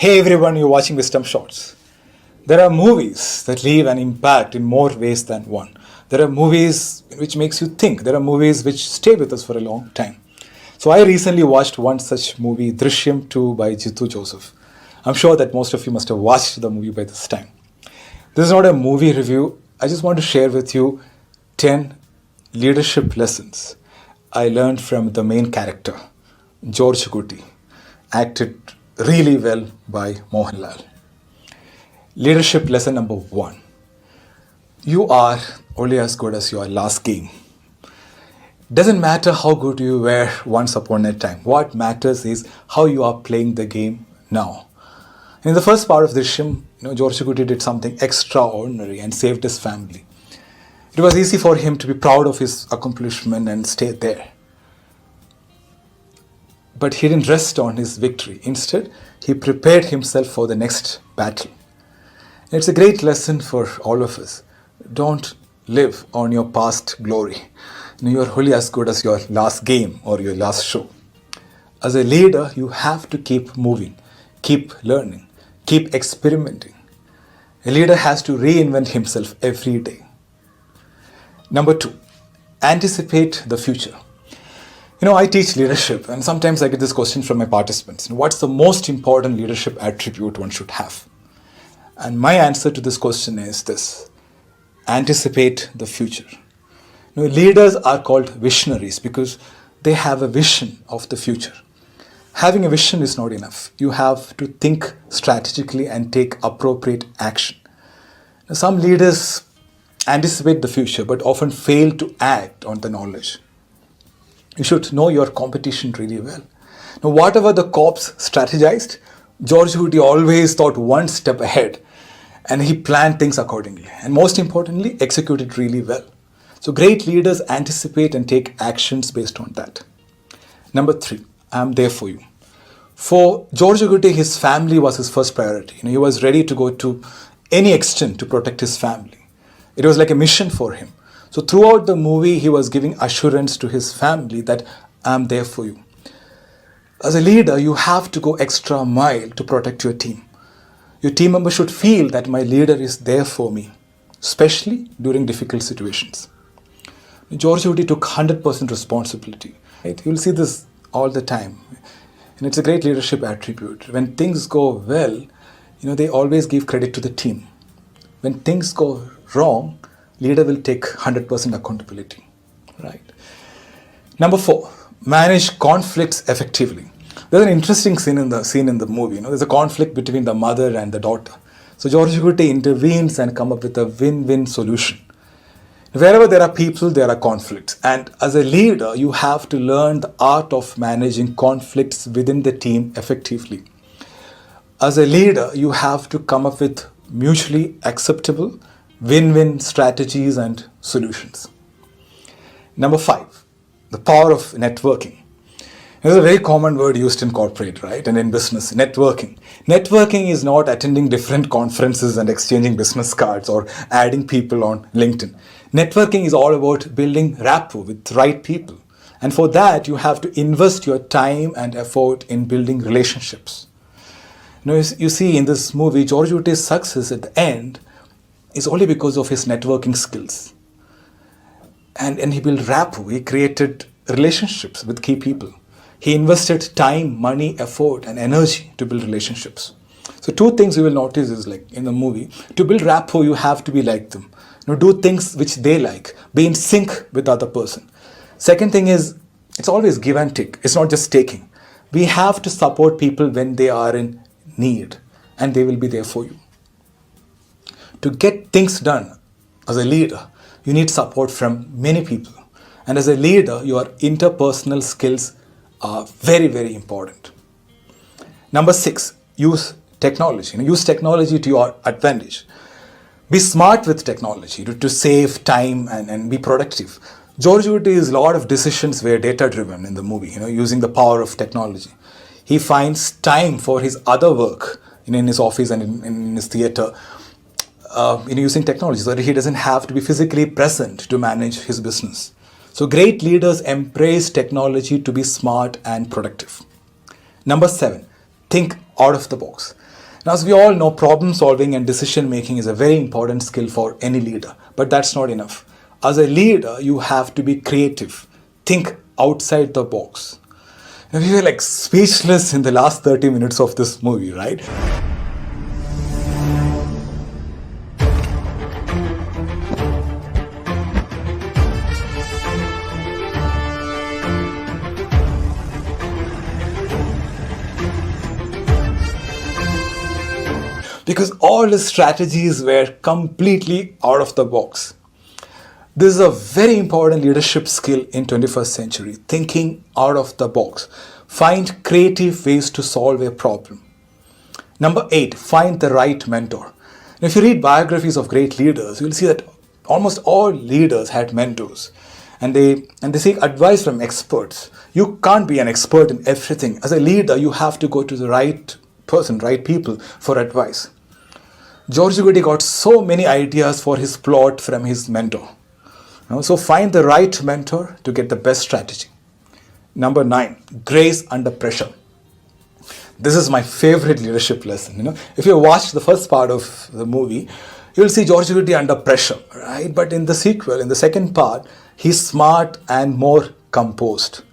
Hey everyone, you're watching Wisdom Shorts. There are movies that leave an impact in more ways than one. There are movies which makes you think. There are movies which stay with us for a long time. So I recently watched one such movie, Drishyam 2 by Jitu Joseph. I'm sure that most of you must have watched the movie by this time. This is not a movie review. I just want to share with you 10 leadership lessons I learned from the main character, George Guti, acted really well by Mohanlal. Leadership lesson number 1. You are only as good as your last game. Doesn't matter how good you were once upon a time. What matters is how you are playing the game now. In the first part of Drishyam, George Guti did something extraordinary and saved his family. It was easy for him to be proud of his accomplishment and stay there. But he didn't rest on his victory. Instead, he prepared himself for the next battle. It's a great lesson for all of us. Don't live on your past glory. You are only as good as your last game or your last show. As a leader, you have to keep moving, keep learning, keep experimenting. A leader has to reinvent himself every day. Number 2, anticipate the future. I teach leadership, and sometimes I get this question from my participants. What's the most important leadership attribute one should have? And my answer to this question is this: anticipate the future. Leaders are called visionaries because they have a vision of the future. Having a vision is not enough. You have to think strategically and take appropriate action. Some leaders anticipate the future but often fail to act on the knowledge. You should know your competition really well. Now, whatever the corps strategized, George Guti always thought one step ahead and he planned things accordingly. And most importantly, executed really well. So great leaders anticipate and take actions based on that. Number 3, I'm there for you. For George Guti, his family was his first priority. He was ready to go to any extent to protect his family. It was like a mission for him. So throughout the movie, he was giving assurance to his family that I'm there for you. As a leader, you have to go extra mile to protect your team. Your team member should feel that my leader is there for me, especially during difficult situations. George Guti took 100% responsibility. Right? You'll see this all the time. And it's a great leadership attribute. When things go well, they always give credit to the team. When things go wrong, leader will take 100% accountability. Right? Number 4, manage conflicts effectively. There's an interesting scene in the movie. There's a conflict between the mother and the daughter. So George Guti intervenes and come up with a win-win solution. Wherever there are people, there are conflicts. And as a leader, you have to learn the art of managing conflicts within the team effectively. As a leader, you have to come up with mutually acceptable win-win strategies and solutions. Number 5, the power of networking. It's a very common word used in corporate, right? And in business, networking. Networking is not attending different conferences and exchanging business cards or adding people on LinkedIn. Networking is all about building rapport with the right people. And for that, you have to invest your time and effort in building relationships. You see in this movie, George Guti's success at the end is only because of his networking skills. And he built rapport. He created relationships with key people. He invested time, money, effort, and energy to build relationships. So 2 things you will notice is like in the movie, to build rapport, you have to be like them. Do things which they like. Be in sync with the other person. Second thing is, it's always give and take. It's not just taking. We have to support people when they are in need, and they will be there for you. To get things done as a leader, you need support from many people. And as a leader, your interpersonal skills are very, very important. Number 6, use technology. Use technology to your advantage. Be smart with technology to save time and be productive. George Guti's lot of decisions were data-driven in the movie, using the power of technology. He finds time for his other work in his office and in his theater, using technology so that he doesn't have to be physically present to manage his business. So great leaders embrace technology to be smart and productive. Number 7, think out of the box. Now, as we all know, problem solving and decision making is a very important skill for any leader, but that's not enough. As a leader, you have to be creative, think outside the box. And we were like speechless in the last 30 minutes of this movie, right? Because all his strategies were completely out of the box. This is a very important leadership skill in 21st century, thinking out of the box. Find creative ways to solve a problem. Number 8, find the right mentor. And if you read biographies of great leaders, you'll see that almost all leaders had mentors. And they seek advice from experts. You can't be an expert in everything. As a leader, you have to go to the right person, right people for advice. George Goody got so many ideas for his plot from his mentor. So find the right mentor to get the best strategy. Number 9, grace under pressure. This is my favorite leadership lesson. If you watch the first part of the movie, you'll see George Goody under pressure, right? But in the sequel, in the second part, he's smart and more composed.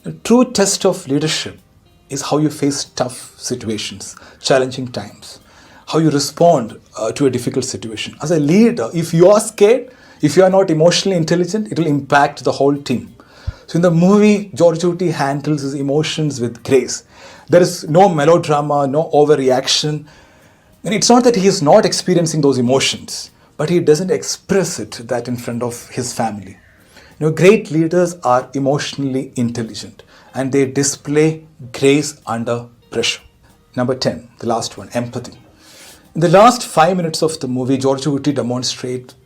The true test of leadership is how you face tough situations, challenging times, how you respond to a difficult situation. As a leader, if you are scared, if you are not emotionally intelligent, it will impact the whole team. So in the movie, George Goody handles his emotions with grace. There is no melodrama, no overreaction. And it's not that he is not experiencing those emotions, but he doesn't express that in front of his family. Great leaders are emotionally intelligent and they display grace under pressure. Number 10, the last one, empathy. In the last 5 minutes of the movie, George Goody demonstrates,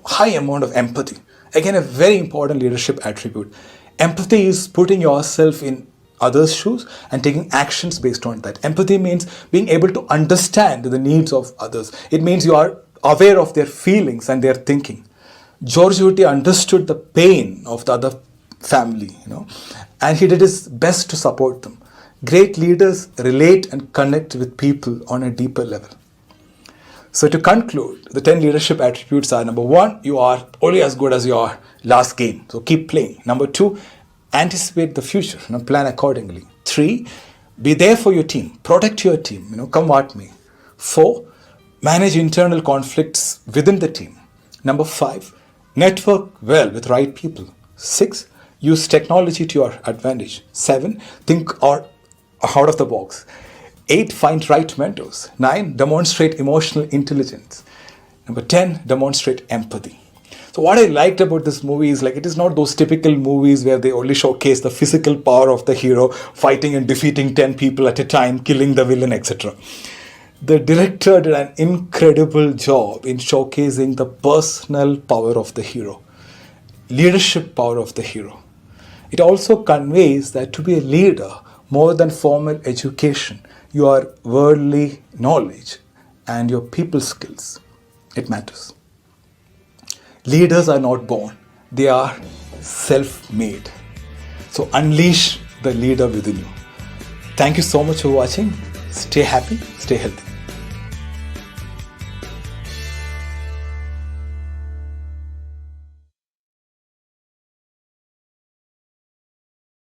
high amount of empathy. Again, a very important leadership attribute. Empathy is putting yourself in others' shoes and taking actions based on that. Empathy means being able to understand the needs of others. It means you are aware of their feelings and their thinking. George Goody understood the pain of the other family, and he did his best to support them. Great leaders relate and connect with people on a deeper level. So to conclude, the 10 leadership attributes are: number 1, you are only as good as your last game. So keep playing. Number 2, anticipate the future, plan accordingly. 3, be there for your team, protect your team, come what may. 4, manage internal conflicts within the team. Number 5, network well with right people. 6, use technology to your advantage. 7, think out of the box. 8, find right mentors. 9, demonstrate emotional intelligence. Number 10, demonstrate empathy. So what I liked about this movie is it is not those typical movies where they only showcase the physical power of the hero fighting and defeating 10 people at a time, killing the villain, etc. The director did an incredible job in showcasing the personal power of the hero, leadership power of the hero. It also conveys that to be a leader, more than formal education, your worldly knowledge and your people skills, it matters. Leaders are not born, they are self-made. So unleash the leader within you. Thank you so much for watching. Stay happy, stay healthy.